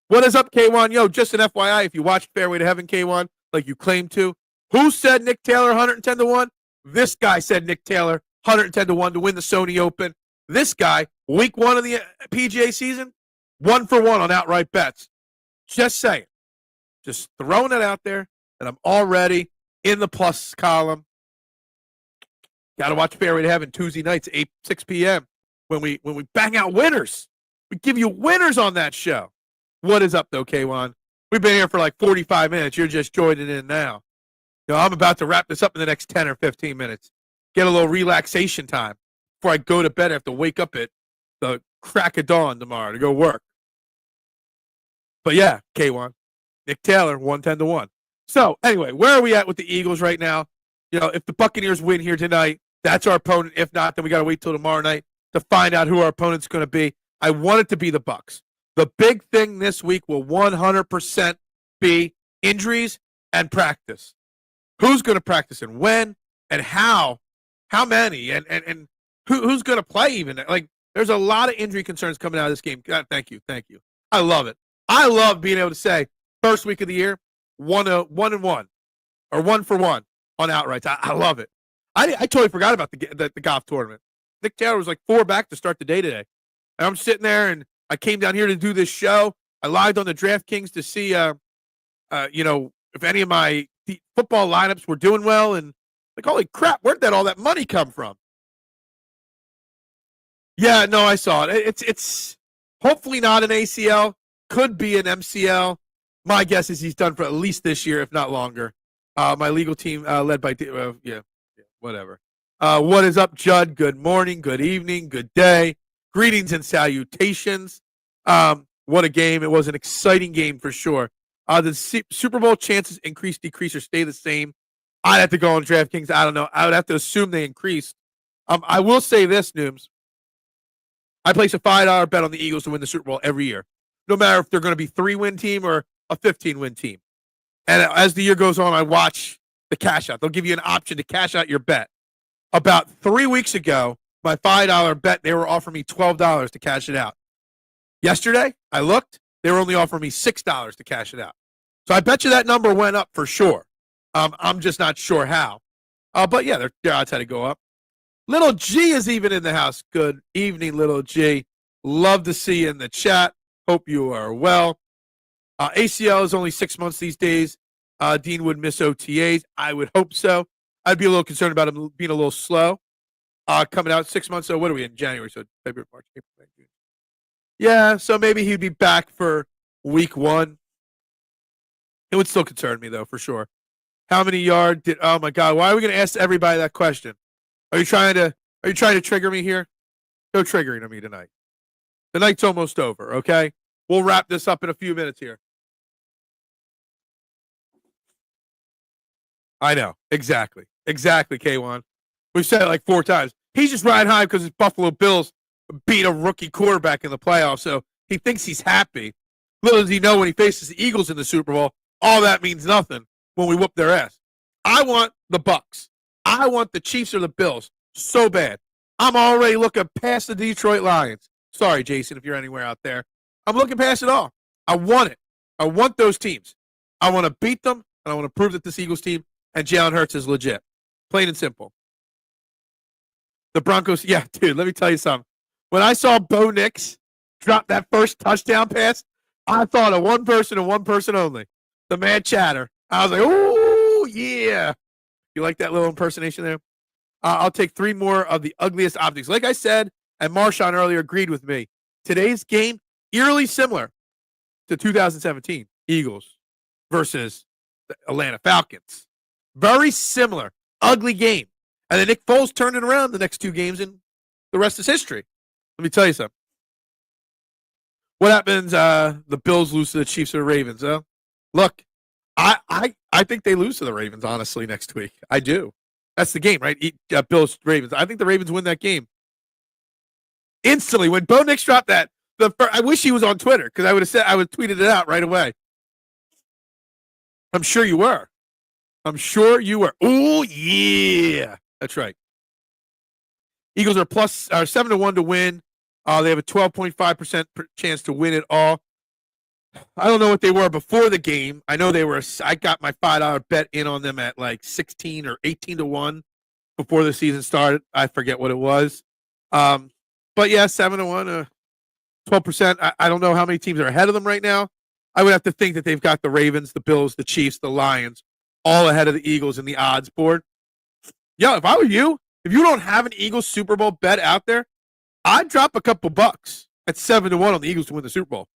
Speaker 1: What is up, K1? Yo, just an FYI, if you watched Fairway to Heaven, K1, like you claimed to, who said Nick Taylor 110-1? This guy said Nick Taylor 110-1 to win the Sony Open. This guy, week 1 of the PGA season, 1 for 1 on outright bets. Just saying. Just throwing it out there, and I'm already in the plus column. Got to watch Fairway to Heaven Tuesday nights, 6 p.m. when we bang out winners. We give you winners on that show. What is up, though, K1? We've been here for like 45 minutes. You're just joining in now. You know, I'm about to wrap this up in the next 10 or 15 minutes. Get a little relaxation time before I go to bed. I have to wake up at the crack of dawn tomorrow to go work. But yeah, K1. Nick Taylor, 110-1. So anyway, where are we at with the Eagles right now? You know, if the Buccaneers win here tonight, that's our opponent. If not, then we got to wait till tomorrow night to find out who our opponent's going to be. I want it to be the Bucs. The big thing this week will 100% be injuries and practice. Who's going to practice and when and how many and who's going to play even? Like, there's a lot of injury concerns coming out of this game. God, thank you. I love it. I love being able to say first week of the year, 1-1 or 1-for-1 on outrights. I love it. I totally forgot about the golf tournament. Nick Taylor was like 4 back to start the day today. And I'm sitting there, and I came down here to do this show. I lied on the DraftKings to see, if any of my football lineups were doing well. And like, holy crap, where'd all that money come from? Yeah, no, I saw it. It's hopefully not an ACL. Could be an MCL. My guess is he's done for at least this year, if not longer. My legal team, led by, whatever. What is up, Judd? Good morning, good evening, good day. Greetings and salutations. What a game. It was an exciting game for sure. The Super Bowl chances increase, decrease, or stay the same. I'd have to go on DraftKings. I don't know. I would have to assume they increased. I will say this, Nooms. I place a $5 bet on the Eagles to win the Super Bowl every year, no matter if they're going to be a 3-win team or a 15-win team. And as the year goes on, I watch the cash out. They'll give you an option to cash out your bet. About 3 weeks ago, my $5 bet, they were offering me $12 to cash it out. Yesterday, I looked, they were only offering me $6 to cash it out. So I bet you that number went up for sure. I'm just not sure how. But yeah, their odds had to go up. Little G is even in the house. Good evening, Little G. Love to see you in the chat. Hope you are well. ACL is only 6 months these days. Dean would miss OTAs. I would hope so. I'd be a little concerned about him being a little slow. Coming out 6 months. So what are we in January? So February, March, April, May, June. Yeah, so maybe he'd be back for week 1. It would still concern me though, for sure. How many yards did? Oh my God! Why are we going to ask everybody that question? Are you trying to trigger me here? No triggering of me tonight. The night's almost over. Okay, we'll wrap this up in a few minutes here. I know exactly, K1. We've said it like 4 times. He's just riding high because his Buffalo Bills beat a rookie quarterback in the playoffs, so he thinks he's happy. Little does he know when he faces the Eagles in the Super Bowl, all that means nothing when we whoop their ass. I want the Bucks. I want the Chiefs or the Bills so bad. I'm already looking past the Detroit Lions. Sorry, Jason, if you're anywhere out there. I'm looking past it all. I want it. I want those teams. I want to beat them, and I want to prove that this Eagles team and Jalen Hurts is legit. Plain and simple. The Broncos, yeah, dude, let me tell you something. When I saw Bo Nix drop that first touchdown pass, I thought of one person and one person only. The man Chatter. I was like, oh, yeah. You like that little impersonation there? I'll take 3 more of the ugliest optics. Like I said, and Marshawn earlier agreed with me, today's game, eerily similar to 2017 Eagles versus the Atlanta Falcons. Very similar, ugly game. And then Nick Foles turned it around the next 2 games, and the rest is history. Let me tell you something. What happens? The Bills lose to the Chiefs or the Ravens? Look, I think they lose to the Ravens, honestly, next week. I do. That's the game, right? Bills, Ravens. I think the Ravens win that game. Instantly, when Bo Nix dropped that, I wish he was on Twitter because I would have tweeted it out right away. I'm sure you were. Oh, yeah. That's right. Eagles are 7-1 to win. They have a 12.5% chance to win it all. I don't know what they were before the game. I know they were. I got my $5 bet in on them at like 16 or 18 to 1 before the season started. I forget what it was. But yeah, 7-1, 12%. I don't know how many teams are ahead of them right now. I would have to think that they've got the Ravens, the Bills, the Chiefs, the Lions, all ahead of the Eagles in the odds board. Yo, if I were you, if you don't have an Eagles Super Bowl bet out there, I'd drop a couple bucks at 7-1 on the Eagles to win the Super Bowl.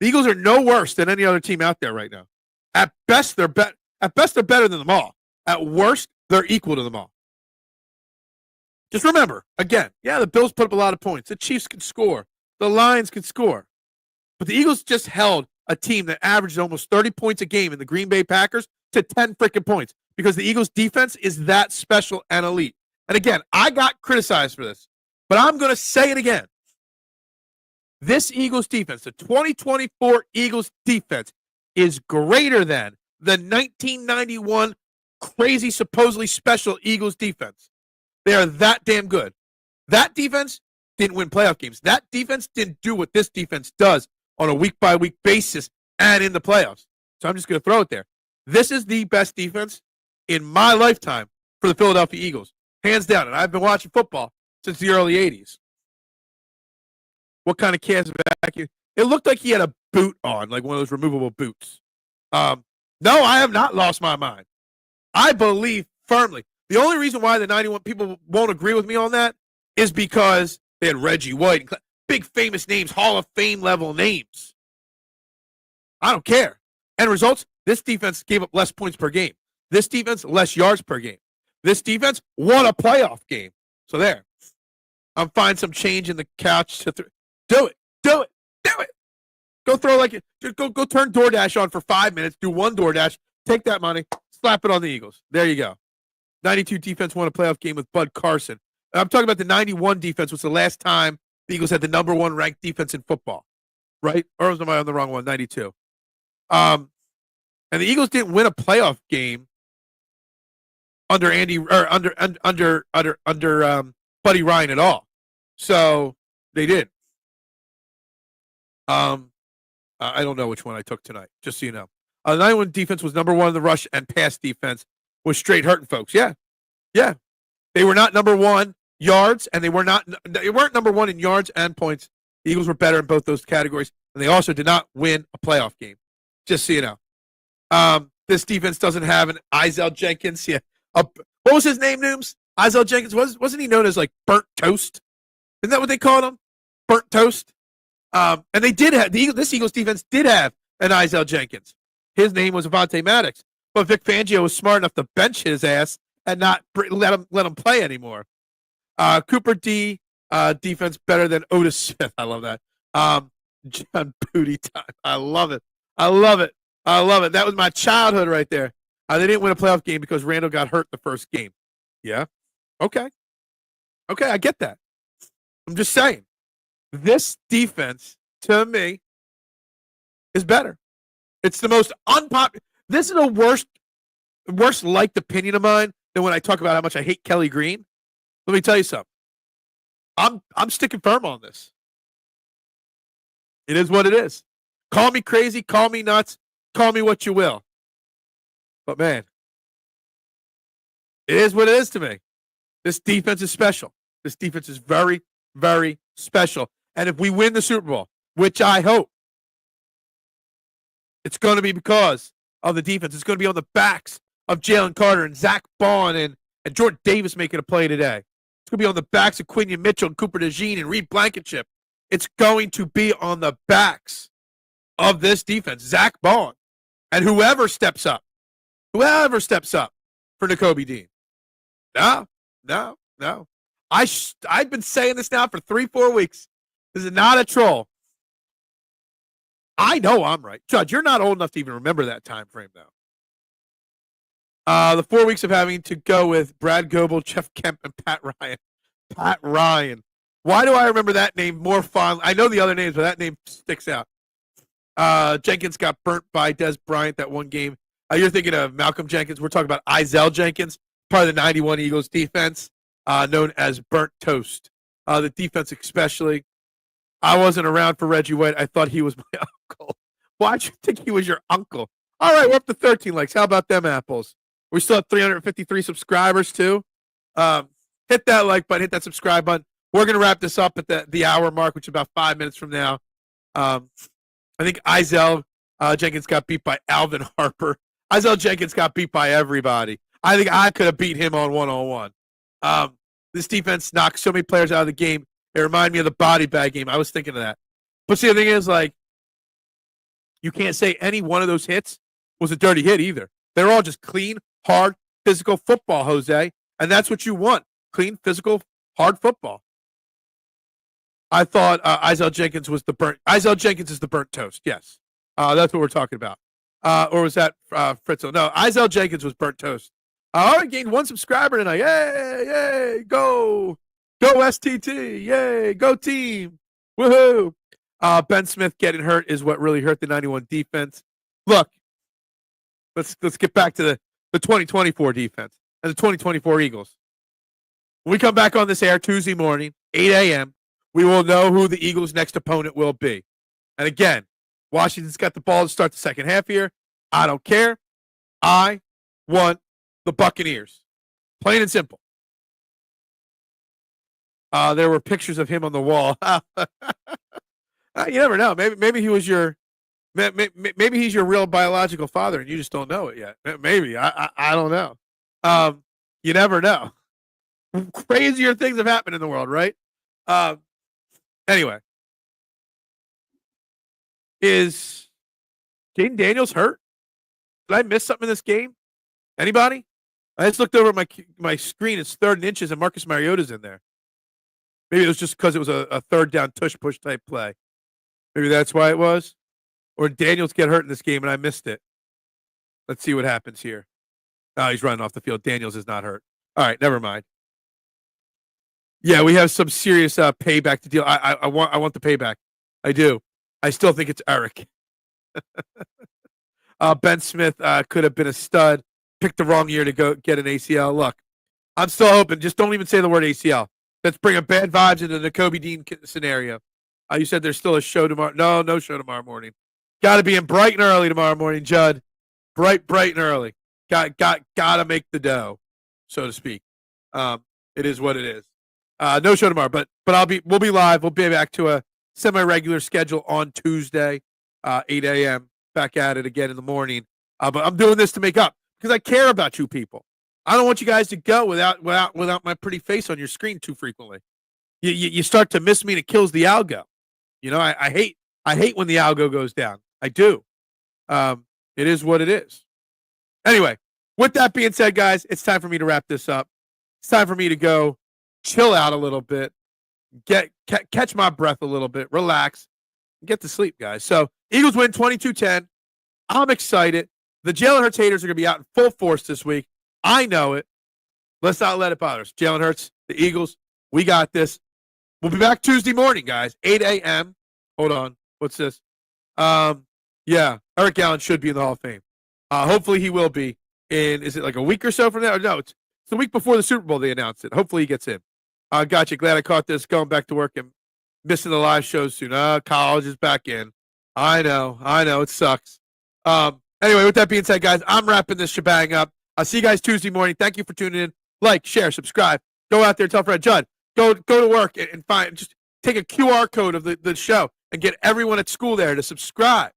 Speaker 1: The Eagles are no worse than any other team out there right now. At best, they're better than them all. At worst, they're equal to them all. Just remember, again, yeah, the Bills put up a lot of points. The Chiefs can score. The Lions can score. But the Eagles just held a team that averaged almost 30 points a game in the Green Bay Packers to 10 freaking points because the Eagles' defense is that special and elite. And again, I got criticized for this, but I'm going to say it again. This Eagles defense, the 2024 Eagles defense, is greater than the 1991 crazy, supposedly special Eagles defense. They are that damn good. That defense didn't win playoff games. That defense didn't do what this defense does on a week-by-week basis and in the playoffs. So I'm just going to throw it there. This is the best defense in my lifetime for the Philadelphia Eagles, hands down. And I've been watching football since the early 80s. What kind of canvas back? It looked like he had a boot on, like one of those removable boots. No, I have not lost my mind. I believe firmly. The only reason why the 91 people won't agree with me on that is because they had Reggie White, and big famous names, Hall of Fame level names. I don't care. End results, this defense gave up less points per game. This defense, less yards per game. This defense won a playoff game. So there. I'm finding some change in the couch to do it. Do it. Do it. Go throw like go turn DoorDash on for 5 minutes, do one DoorDash, take that money, slap it on the Eagles. There you go. 92 defense won a playoff game with Bud Carson. And I'm talking about the 91 defense was the last time the Eagles had the number one ranked defense in football. Right? Or was I on the wrong one? 92. And the Eagles didn't win a playoff game under Buddy Ryan at all. So they did. I don't know which one I took tonight, just so you know. The 91 defense was number one in the rush and pass defense, was straight hurting folks. Yeah. Yeah. They were not number one yards, and they weren't number one in yards and points. The Eagles were better in both those categories, and they also did not win a playoff game, just so you know. This defense doesn't have an Izell Jenkins. Yeah. What was his name, Nooms? Izell Jenkins. Wasn't he known as like burnt toast? Isn't that what they called him? Burnt toast? And they did have this Eagles defense did have an Izell Jenkins. His name was Avonte Maddox, but Vic Fangio was smart enough to bench his ass and not let him play anymore. Cooper D defense better than Otis Smith. I love that. John Booty time. I love it. I love it. I love it. That was my childhood right there. They didn't win a playoff game because Randall got hurt the first game. Yeah. Okay. Okay, I get that. I'm just saying. This defense, to me, is better. It's the most unpopular. This is a worst liked opinion of mine than when I talk about how much I hate Kelly Green. Let me tell you something. I'm sticking firm on this. It is what it is. Call me crazy, call me nuts, call me what you will. But man, it is what it is to me. This defense is special. This defense is very, very special. And if we win the Super Bowl, which I hope, it's going to be because of the defense. It's going to be on the backs of Jalen Carter and Zach Bond and Jordan Davis making a play today. It's going to be on the backs of Quinion Mitchell and Cooper DeJean and Reed Blankenship. It's going to be on the backs of this defense, Zach Bond, and whoever steps up for Nakobe Dean. No. I've been saying this now for 3-4 weeks. This is not a troll. I know I'm right. Judge, you're not old enough to even remember that time frame, though. The 4 weeks of having to go with Brad Goebel, Jeff Kemp, and Pat Ryan. Pat Ryan. Why do I remember that name more fondly? I know the other names, but that name sticks out. Jenkins got burnt by Des Bryant that one game. You're thinking of Malcolm Jenkins. We're talking about Izell Jenkins, part of the 91 Eagles defense, known as burnt toast. The defense especially. I wasn't around for Reggie White. I thought he was my uncle. Why'd you think he was your uncle? All right, we're up to 13 likes. How about them apples? We still have 353 subscribers, too. Hit that like button. Hit that subscribe button. We're going to wrap this up at the hour mark, which is about 5 minutes from now. I think Izell Jenkins got beat by Alvin Harper. Izell Jenkins got beat by everybody. I think I could have beat him on one-on-one. This defense knocked so many players out of the game. It reminded me of the body bag game. I was thinking of that. But see, the thing is, like, you can't say any one of those hits was a dirty hit either. They're all just clean, hard, physical football, Jose. And that's what you want. Clean, physical, hard football. I thought Izell Jenkins is the burnt toast. Yes. That's what we're talking about. Or was that Fritzel? No, Izell Jenkins was burnt toast. I gained one subscriber tonight. Yay, go. Go STT. Yay, go team. Woohoo. Ben Smith getting hurt is what really hurt the 91 defense. Look, let's get back to the 2024 defense and the 2024 Eagles. When we come back on this air Tuesday morning, 8 a.m., we will know who the Eagles' next opponent will be. And again, Washington's got the ball to start the second half here. I don't care. I want the Buccaneers. Plain and simple. There were pictures of him on the wall. You never know. Maybe he was maybe he's your real biological father and you just don't know it yet. Maybe. I don't know. You never know. Crazier things have happened in the world, right? Anyway. Is Jaden Daniels hurt? Did I miss something in this game? Anybody? I just looked over at my screen. It's 3rd and inches, and Marcus Mariota's in there. Maybe it was just because it was a third down tush-push type play. Maybe that's why it was. Or did Daniels get hurt in this game, and I missed it? Let's see what happens here. Oh, he's running off the field. Daniels is not hurt. All right, never mind. Yeah, we have some serious payback to deal. I want the payback. I do. I still think it's Eric. Ben Smith could have been a stud. Picked the wrong year to go get an ACL. Look, I'm still hoping. Just don't even say the word ACL. Let's bring a bad vibes into the Kobe Dean scenario. You said there's still a show tomorrow. No show tomorrow morning. Got to be in bright and early tomorrow morning, Judd. Bright and early. Got to make the dough, so to speak. It is what it is. No show tomorrow, but we'll be live. We'll be back to a semi-regular schedule on Tuesday, 8 a.m. Back at it again in the morning. But I'm doing this to make up because I care about you people. I don't want you guys to go without my pretty face on your screen too frequently. You start to miss me and it kills the algo. You know, I hate when the algo goes down. I do. It is what it is. Anyway, with that being said, guys, it's time for me to wrap this up. It's time for me to go chill out a little bit. Catch my breath a little bit, relax, and get to sleep, guys. So, Eagles win 22-10. I'm excited. The Jalen Hurts haters are going to be out in full force this week. I know it. Let's not let it bother us. Jalen Hurts, the Eagles, we got this. We'll be back Tuesday morning, guys, 8 a.m. Hold on. What's this? Yeah, Eric Allen should be in the Hall of Fame. Hopefully he will be is it like a week or so from now? No, it's the week before the Super Bowl they announced it. Hopefully he gets in. Gotcha. Glad I caught this. Going back to work and missing the live shows soon. College is back in. I know. It sucks. Anyway, with that being said, guys, I'm wrapping this shebang up. I'll see you guys Tuesday morning. Thank you for tuning in. Like, share, subscribe. Go out there, tell Fred Judd. Go to work and just take a QR code of the show and get everyone at school there to subscribe.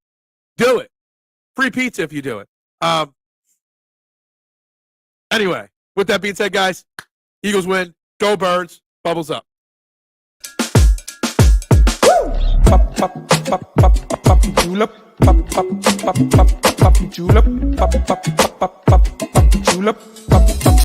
Speaker 1: Do it. Free pizza if you do it. Anyway, with that being said, guys, Eagles win. Go Birds. Bubbles up.
Speaker 2: Pop, pop, pop, pop, pop, julep. Pop, pop, pop, pop, pop, julep. Pop, pop, pop, pop.